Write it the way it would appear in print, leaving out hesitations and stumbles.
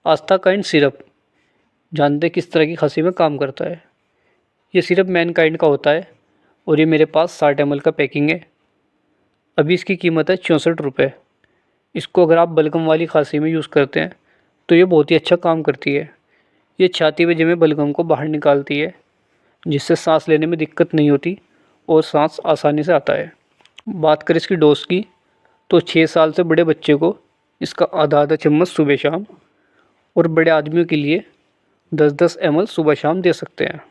आस्थाकाइंड syrup जानते हैं किस तरह की खांसी में काम करता है। ये सिरप मैनकाइंड का होता है और ये मेरे पास 60 ml का पैकिंग है। अभी इसकी कीमत है 64 रुपये। इसको अगर आप बलगम वाली खांसी में यूज़ करते हैं तो ये बहुत ही अच्छा काम करती है। ये छाती में जमे बलगम को बाहर निकालती है, जिससे सांस लेने में दिक्कत नहीं होती और सांस आसानी से आता है। बात करें इसकी डोज की तो 6 साल से बड़े बच्चे को इसका आधा आधा चम्मच सुबह शाम और बड़े आदमियों के लिए 10-10 ml सुबह शाम दे सकते हैं।